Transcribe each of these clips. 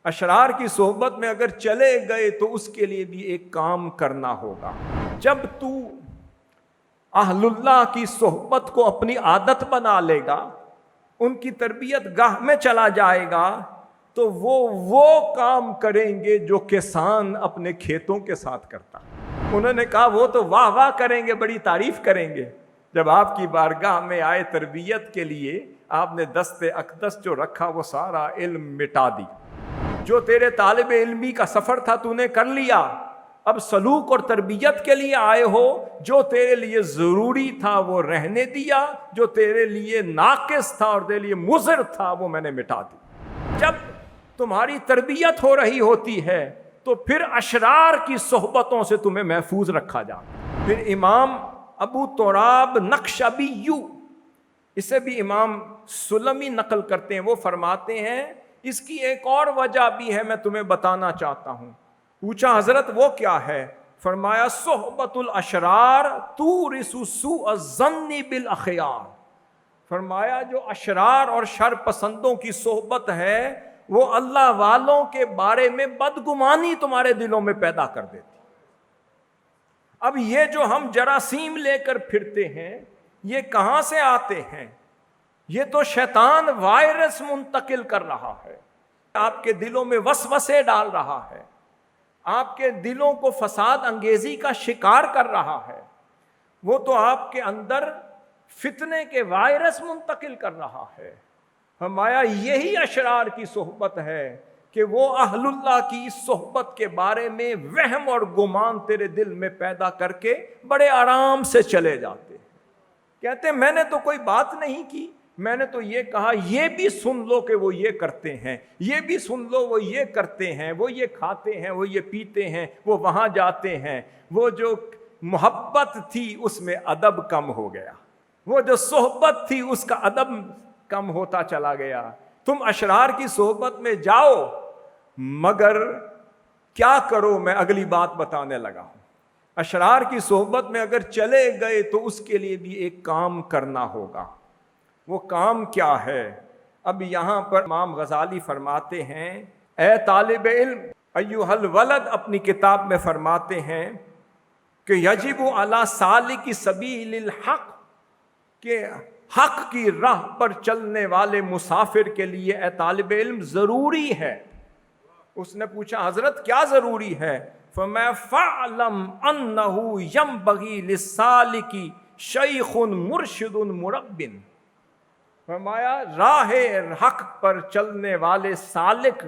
اشرار کی صحبت میں اگر چلے گئے تو اس کے لیے بھی ایک کام کرنا ہوگا۔ جب تو اہل اللہ کی صحبت کو اپنی عادت بنا لے گا، ان کی تربیت گاہ میں چلا جائے گا، تو وہ کام کریں گے جو کسان اپنے کھیتوں کے ساتھ کرتا۔ انہوں نے کہا وہ تو واہ واہ کریں گے، بڑی تعریف کریں گے۔ جب آپ کی بارگاہ میں آئے تربیت کے لیے، آپ نے دست اقدس جو رکھا وہ سارا علم مٹا دی۔ جو تیرے طالب علمی کا سفر تھا تو نے کر لیا، اب سلوک اور تربیت کے لیے آئے ہو، جو تیرے لیے ضروری تھا وہ رہنے دیا، جو تیرے لیے ناقص تھا اور تیرے لیے مضر تھا وہ میں نے مٹا دی۔ جب تمہاری تربیت ہو رہی ہوتی ہے تو پھر اشرار کی صحبتوں سے تمہیں محفوظ رکھا جاتا۔ پھر امام ابو تراب نقشبیو، اسے بھی امام سلمی نقل کرتے ہیں، وہ فرماتے ہیں اس کی ایک اور وجہ بھی ہے، میں تمہیں بتانا چاہتا ہوں۔ پوچھا حضرت وہ کیا ہے؟ فرمایا صحبت الاشرار تورث سوء الظن بالاخیار۔ فرمایا جو اشرار اور شر پسندوں کی صحبت ہے وہ اللہ والوں کے بارے میں بدگمانی تمہارے دلوں میں پیدا کر دیتی۔ اب یہ جو ہم جراثیم لے کر پھرتے ہیں یہ کہاں سے آتے ہیں؟ یہ تو شیطان وائرس منتقل کر رہا ہے، آپ کے دلوں میں وسوسے ڈال رہا ہے، آپ کے دلوں کو فساد انگیزی کا شکار کر رہا ہے، وہ تو آپ کے اندر فتنے کے وائرس منتقل کر رہا ہے۔ فرمایا یہی اشرار کی صحبت ہے کہ وہ اہل اللہ کی اس صحبت کے بارے میں وہم اور گمان تیرے دل میں پیدا کر کے بڑے آرام سے چلے جاتے ہیں۔ کہتے ہیں میں نے تو کوئی بات نہیں کی، میں نے تو یہ کہا یہ بھی سن لو کہ وہ یہ کرتے ہیں، یہ بھی سن لو وہ یہ کرتے ہیں، وہ یہ کھاتے ہیں، وہ یہ پیتے ہیں، وہ وہاں جاتے ہیں۔ وہ جو محبت تھی اس میں ادب کم ہو گیا، وہ جو صحبت تھی اس کا ادب کم ہوتا چلا گیا۔ تم اشرار کی صحبت میں جاؤ مگر کیا کرو، میں اگلی بات بتانے لگا ہوں۔ اشرار کی صحبت میں اگر چلے گئے تو اس کے لیے بھی ایک کام کرنا ہوگا۔ وہ کام کیا ہے؟ اب یہاں پر امام غزالی فرماتے ہیں اے طالب علم ایھا الولد، اپنی کتاب میں فرماتے ہیں کہ یجب علی سالک سبیل الحق، کہ حق کی راہ پر چلنے والے مسافر کے لیے اے طالب علم ضروری ہے۔ اس نے پوچھا حضرت کیا ضروری ہے؟ فرمایا فاعلم انہ ینبغی للسالک شیخ مرشد مرب۔ فرمایا راہ حق پر چلنے والے سالک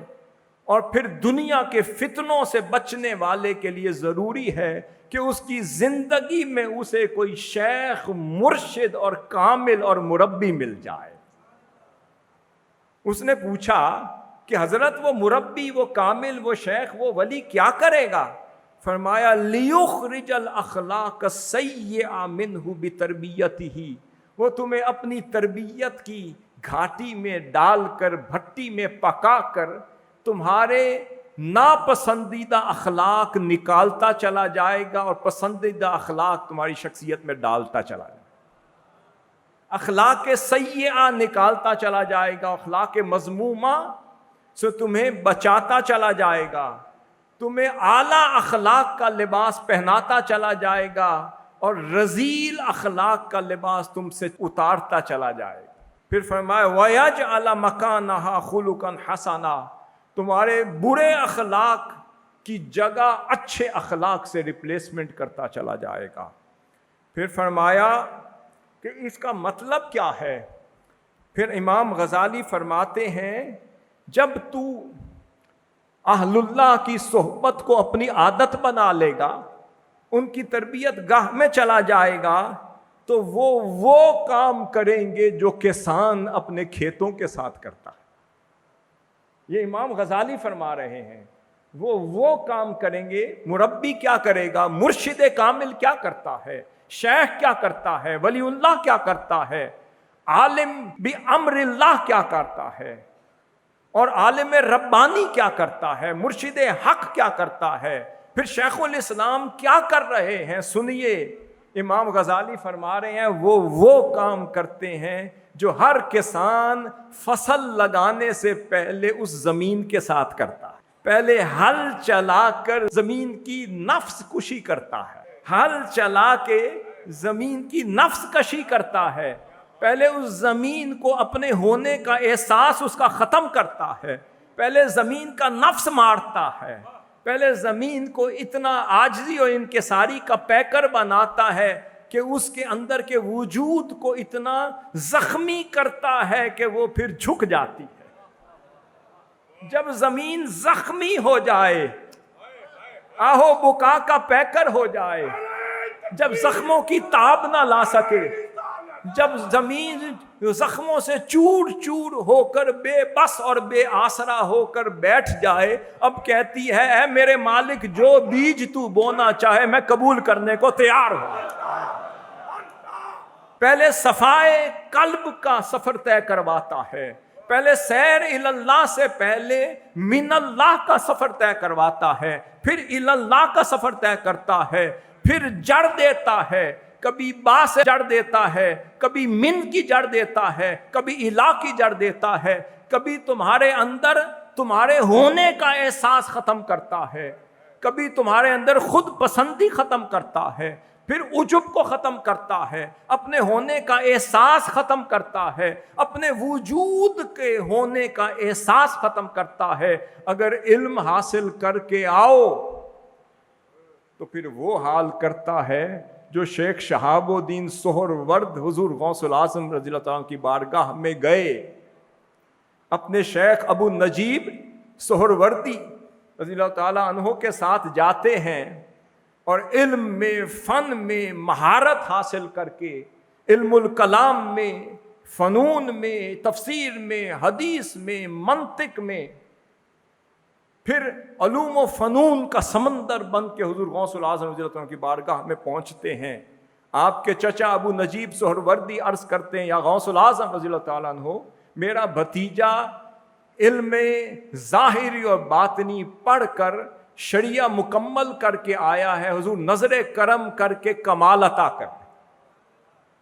اور پھر دنیا کے فتنوں سے بچنے والے کے لیے ضروری ہے کہ اس کی زندگی میں اسے کوئی شیخ مرشد اور کامل اور مربی مل جائے۔ اس نے پوچھا کہ حضرت وہ مربی، وہ کامل، وہ شیخ، وہ ولی کیا کرے گا؟ فرمایا لیخرج الاخلاق السیئہ منہ بتربیتہ، وہ تمہیں اپنی تربیت کی گھاٹی میں ڈال کر، بھٹی میں پکا کر تمہارے ناپسندیدہ اخلاق نکالتا چلا جائے گا اور پسندیدہ اخلاق تمہاری شخصیت میں ڈالتا چلا جائے گا۔ اخلاق سیئہ نکالتا چلا جائے گا، اخلاق مذمومہ سے تمہیں بچاتا چلا جائے گا، تمہیں اعلیٰ اخلاق کا لباس پہناتا چلا جائے گا اور رذیل اخلاق کا لباس تم سے اتارتا چلا جائے گا۔ پھر فرمایا وَيَجْعَلَ مَكَانَهَا خُلُقًا حَسَنًا، تمہارے برے اخلاق کی جگہ اچھے اخلاق سے ریپلیسمنٹ کرتا چلا جائے گا۔ پھر فرمایا کہ اس کا مطلب کیا ہے؟ پھر امام غزالی فرماتے ہیں جب تو اہل اللہ کی صحبت کو اپنی عادت بنا لے گا، ان کی تربیت گاہ میں چلا جائے گا، تو وہ کام کریں گے جو کسان اپنے کھیتوں کے ساتھ کرتا ہے۔ یہ امام غزالی فرما رہے ہیں وہ کام کریں گے۔ مربی کیا کرے گا؟ مرشد کامل کیا کرتا ہے؟ شیخ کیا کرتا ہے؟ ولی اللہ کیا کرتا ہے؟ عالم بامر اللہ کیا کرتا ہے؟ اور عالم ربانی کیا کرتا ہے؟ مرشد حق کیا کرتا ہے؟ پھر شیخ الاسلام کیا کر رہے ہیں؟ سنیے امام غزالی فرما رہے ہیں وہ کام کرتے ہیں جو ہر کسان فصل لگانے سے پہلے اس زمین کے ساتھ کرتا ہے. پہلے ہل چلا کر زمین کی نفس کشی کرتا ہے, ہل چلا کے زمین کی نفس کشی کرتا ہے, پہلے اس زمین کو اپنے ہونے کا احساس اس کا ختم کرتا ہے, پہلے زمین کا نفس مارتا ہے, پہلے زمین کو اتنا عاجزی اور انکساری کا پیکر بناتا ہے کہ اس کے اندر کے وجود کو اتنا زخمی کرتا ہے کہ وہ پھر جھک جاتی ہے. جب زمین زخمی ہو جائے, آہو بکا کا پیکر ہو جائے, جب زخموں کی تاب نہ لا سکے, جب زمین زخموں سے چور چور ہو کر بے بس اور بے آسرا ہو کر بیٹھ جائے, اب کہتی ہے اے میرے مالک جو بیج تو بونا چاہے میں قبول کرنے کو تیار ہوں. پہلے صفائے قلب کا سفر طے کرواتا ہے, پہلے سیر اللہ سے پہلے من اللہ کا سفر طے کرواتا ہے, پھر اللہ کا سفر طے کرتا ہے, پھر جڑ دیتا ہے, کبھی با سے جڑ دیتا ہے, کبھی من کی جڑ دیتا ہے, کبھی الہ کی جڑ دیتا ہے, کبھی تمہارے اندر تمہارے ہونے کا احساس ختم کرتا ہے, کبھی تمہارے اندر خود پسندی ختم کرتا ہے, پھر عجب کو ختم کرتا ہے, اپنے ہونے کا احساس ختم کرتا ہے, اپنے وجود کے ہونے کا احساس ختم کرتا ہے. اگر علم حاصل کر کے آؤ تو پھر وہ حال کرتا ہے جو شیخ شہاب الدین سہرورد حضور غوث العظم رضی اللہ تعالیٰ کی بارگاہ میں گئے, اپنے شیخ ابو نجیب سہروردی رضی اللہ تعالیٰ عنہ کے ساتھ جاتے ہیں اور علم میں فن میں مہارت حاصل کر کے, علم الکلام میں, فنون میں, تفسیر میں, حدیث میں, منطق میں, پھر علوم و فنون کا سمندر بن کے حضور غوث العظم رضی اللہ عنہ کی بارگاہ میں پہنچتے ہیں. آپ کے چچا ابو نجیب سہروردی عرض کرتے ہیں یا غوث العظم رضی اللہ تعالیٰ عنہ, میرا بھتیجا علم ظاہری اور باطنی پڑھ کر شریعہ مکمل کر کے آیا ہے, حضور نظر کرم کر کے کمال عطا کر.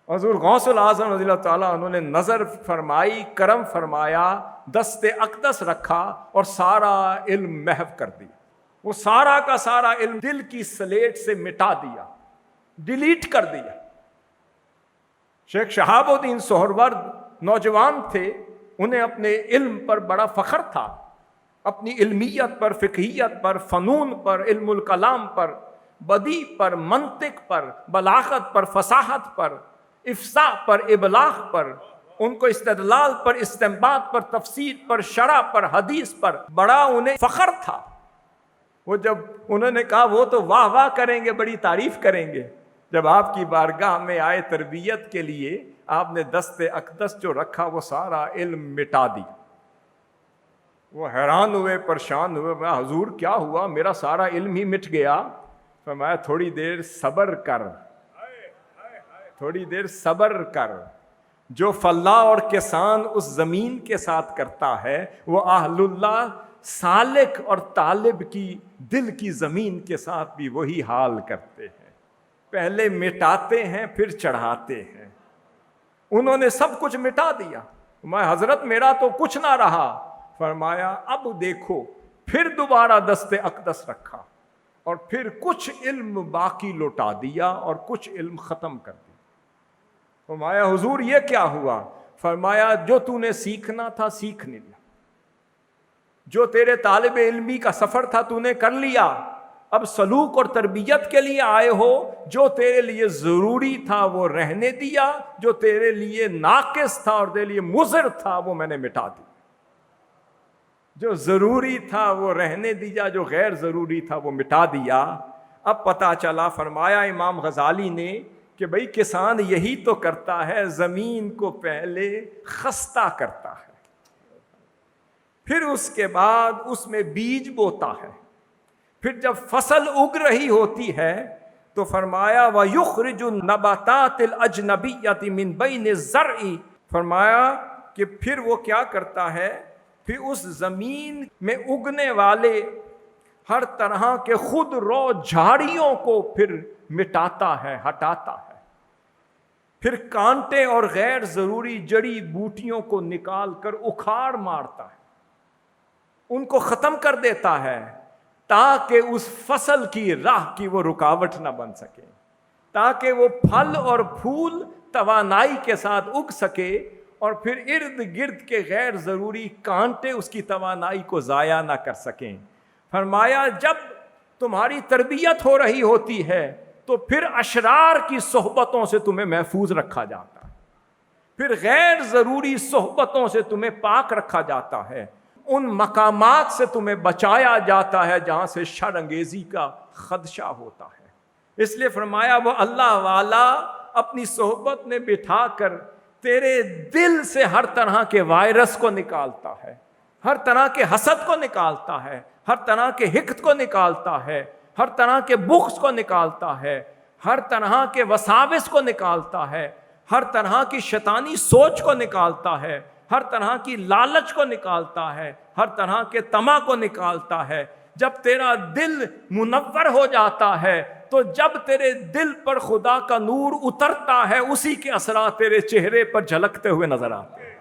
حضور غوث العظم رضی اللہ تعالیٰ عنہ نے نظر فرمائی, کرم فرمایا, دست اقدس رکھا اور سارا علم محو کر دیا. وہ سارا کا سارا علم دل کی سلیٹ سے مٹا دیا, ڈیلیٹ کر دیا. شیخ شہاب الدین سہرورد نوجوان تھے, انہیں اپنے علم پر بڑا فخر تھا, اپنی علمیت پر, فقہیت پر, فنون پر, علم الکلام پر, بدیع پر, منطق پر, بلاغت پر, فصاحت پر, افصاح پر, ابلاغ پر, ان کو استدلال پر, استنباط پر, تفسیر پر, شرح پر, حدیث پر بڑا انہیں فخر تھا. وہ جب انہوں نے کہا وہ تو واہ واہ کریں گے, بڑی تعریف کریں گے, جب آپ کی بارگاہ میں آئے تربیت کے لیے آپ نے دست اقدس جو رکھا وہ سارا علم مٹا دی. وہ حیران ہوئے, پریشان ہوئے, میں حضور کیا ہوا, میرا سارا علم ہی مٹ گیا. فرمایا تھوڑی دیر صبر کر, تھوڑی دیر صبر کر. جو فلاح اور کسان اس زمین کے ساتھ کرتا ہے وہ اہل اللہ سالک اور طالب کی دل کی زمین کے ساتھ بھی وہی حال کرتے ہیں. پہلے مٹاتے ہیں پھر چڑھاتے ہیں. انہوں نے سب کچھ مٹا دیا. میں حضرت میرا تو کچھ نہ رہا. فرمایا اب دیکھو, پھر دوبارہ دست اقدس رکھا اور پھر کچھ علم باقی لوٹا دیا اور کچھ علم ختم کر دیا. فرمایا حضور یہ کیا ہوا؟ فرمایا جو تو نے سیکھنا تھا سیکھ نہیں لیا, جو تیرے طالب علمی کا سفر تھا تو نے کر لیا, اب سلوک اور تربیت کے لیے آئے ہو, جو تیرے لیے ضروری تھا وہ رہنے دیا, جو تیرے لیے ناقص تھا اور تیرے لیے مضر تھا وہ میں نے مٹا دیا. جو ضروری تھا وہ رہنے دیا, جو غیر ضروری تھا وہ مٹا دیا. اب پتہ چلا, فرمایا امام غزالی نے کہ بھئی کسان یہی تو کرتا ہے, زمین کو پہلے خستہ کرتا ہے, پھر اس کے بعد اس میں بیج بوتا ہے, پھر جب فصل اگ رہی ہوتی ہے تو فرمایا وَيُخْرِجُ النَّبَاتَاتِ الْأَجْنَبِيَّةِ مِنْ بَيْنِ الزَّرْعِ, فرمایا کہ پھر وہ کیا کرتا ہے, پھر اس زمین میں اگنے والے ہر طرح کے خود رو جھاڑیوں کو پھر مٹاتا ہے، ہٹاتا ہے، پھر کانٹے اور غیر ضروری جڑی بوٹیوں کو نکال کر اکھاڑ مارتا ہے، ان کو ختم کر دیتا ہے تاکہ اس فصل کی راہ کی وہ رکاوٹ نہ بن سکے، تاکہ وہ پھل اور پھول توانائی کے ساتھ اگ سکے اور پھر ارد گرد کے غیر ضروری کانٹے اس کی توانائی کو ضائع نہ کر سکیں۔ فرمایا جب تمہاری تربیت ہو رہی ہوتی ہے تو پھر اشرار کی صحبتوں سے تمہیں محفوظ رکھا جاتا ہے، پھر غیر ضروری صحبتوں سے تمہیں پاک رکھا جاتا ہے، ان مقامات سے تمہیں بچایا جاتا ہے جہاں سے شر انگیزی کا خدشہ ہوتا ہے۔ اس لیے فرمایا وہ اللہ والا اپنی صحبت میں بٹھا کر تیرے دل سے ہر طرح کے وائرس کو نکالتا ہے، ہر طرح کے حسد کو نکالتا ہے، ہر طرح کے حقد کو نکالتا ہے، ہر طرح کے بغض کو نکالتا ہے، ہر طرح کے وساوس کو نکالتا ہے، ہر طرح کی شیطانی سوچ کو نکالتا ہے، ہر طرح کی لالچ کو نکالتا ہے، ہر طرح کے طمع کو نکالتا ہے۔ جب تیرا دل منور ہو جاتا ہے تو جب تیرے دل پر خدا کا نور اترتا ہے اسی کے اثرات تیرے چہرے پر جھلکتے ہوئے نظر آتے ہیں۔